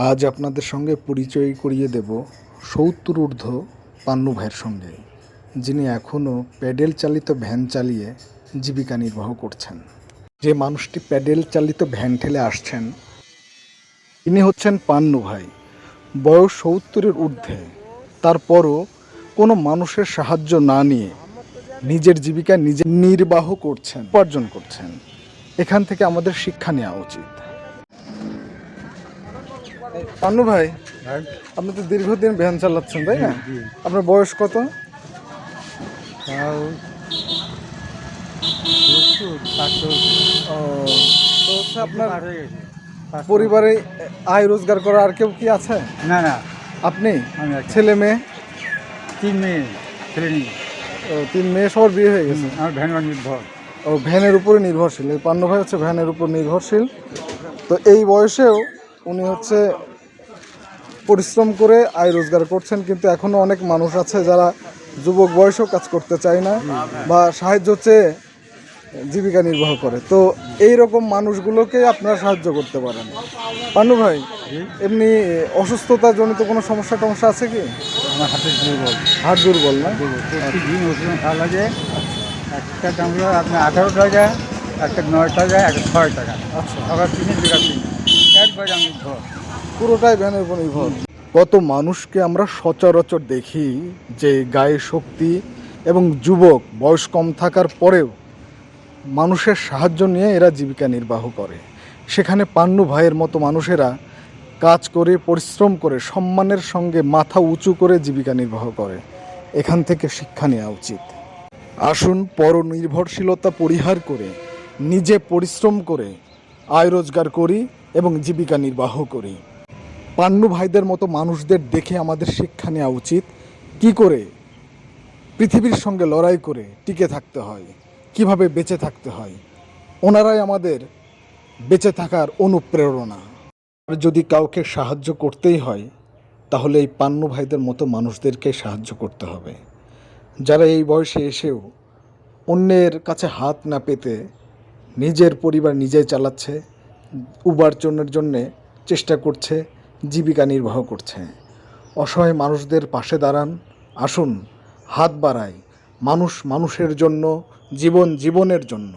আজ আপনাদের সঙ্গে পরিচয় করিয়ে দেব ৭০ ঊর্ধ্ব পান্নু ভাইয়ের সঙ্গে, যিনি এখনও প্যাডেল চালিত ভ্যান চালিয়ে জীবিকা নির্বাহ করছেন। যে মানুষটি প্যাডেল চালিত ভ্যান ঠেলে আসছেন তিনি হচ্ছেন পান্নু ভাই। বয়স ৭০-এর ঊর্ধ্বে, তারপরও কোনো মানুষের সাহায্য না নিয়ে নিজের জীবিকা নিজে নির্বাহ করছেন, উপার্জন করছেন। এখান থেকে আমাদের শিক্ষা নেওয়া উচিত। পান্নু ভাই, আপনি তো দীর্ঘদিন ভ্যান চালাচ্ছেন, তাই না? আপনার বয়স কত? তো হচ্ছে আপনার পরিবারে আয় রোজগার করা আর কেউ কি আছে? না না, আপনি? আমি একা। ছেলে মেয়ে? 3 মেয়ে, ছেলে নেই। 3 মেয়ে, সবার বিয়ে হয়ে গেছে? আমার ভ্যান নির্ভর। ও, ভ্যানের উপরে নির্ভরশীল। এই পান্নু ভাই হচ্ছে ভ্যানের উপর নির্ভরশীল। তো এই বয়সেও উনি হচ্ছে পরিশ্রম করে আয় রোজগার করছেন, কিন্তু এখনও অনেক মানুষ আছে যারা যুবক বয়সেও কাজ করতে চায় না বা সাহায্য চেয়ে জীবিকা নির্বাহ করে। তো এই রকম মানুষগুলোকে আপনারা সাহায্য করতে পারেন। পান্নু ভাই, এমনি অসুস্থতাজনিত কোনো সমস্যা আছে কি? আমার হাতের দুর্বল। হাত দুর্বল না? প্রতিদিন ওষুধ খাওয়া লাগে। একটা দাম হলো আপনার 18 টাকা, একটা 9 টাকা, একটা 6 টাকা। আচ্ছা, আবার 3 টাকা 3 একবারে আমি নির্ভর। পুরোটাই ভ্যানের উপর নির্ভর। কত মানুষকে আমরা সচরাচর দেখি যে গায়ে শক্তি এবং যুবক, বয়স কম থাকার পরেও মানুষের সাহায্য নিয়ে এরা জীবিকা নির্বাহ করে। সেখানে পান্নু ভাইয়ের মতো মানুষেরা কাজ করে, পরিশ্রম করে, সম্মানের সঙ্গে মাথা উঁচু করে জীবিকা নির্বাহ করে। এখান থেকে শিক্ষা নেওয়া উচিত। আসুন পরনির্ভরশীলতা পরিহার করে নিজে পরিশ্রম করে আয় রোজগার করি এবং জীবিকা নির্বাহ করি। পান্নু ভাইদের মতো মানুষদের দেখে আমাদের শিক্ষা নেওয়া উচিত, কি করে পৃথিবীর সঙ্গে লড়াই করে টিকে থাকতে হয়, কিভাবে বেঁচে থাকতে হয়। ওনারাই আমাদের বেঁচে থাকার অনুপ্রেরণা। আর যদি কাউকে সাহায্য করতেই হয় তাহলে এই পান্নু ভাইদের মতো মানুষদেরকে সাহায্য করতে হবে, যারা এই বয়সে এসেও অন্যের কাছে হাত না পেতে নিজের পরিবার নিজেই চালাচ্ছে, উপার্জনের জন্যে চেষ্টা করছে, জীবিকা নির্বাহ করছে। অসহায় মানুষদের পাশে দাঁড়ান। আসুন হাত বাড়াই, মানুষ মানুষের জন্য, জীবন জীবনের জন্য।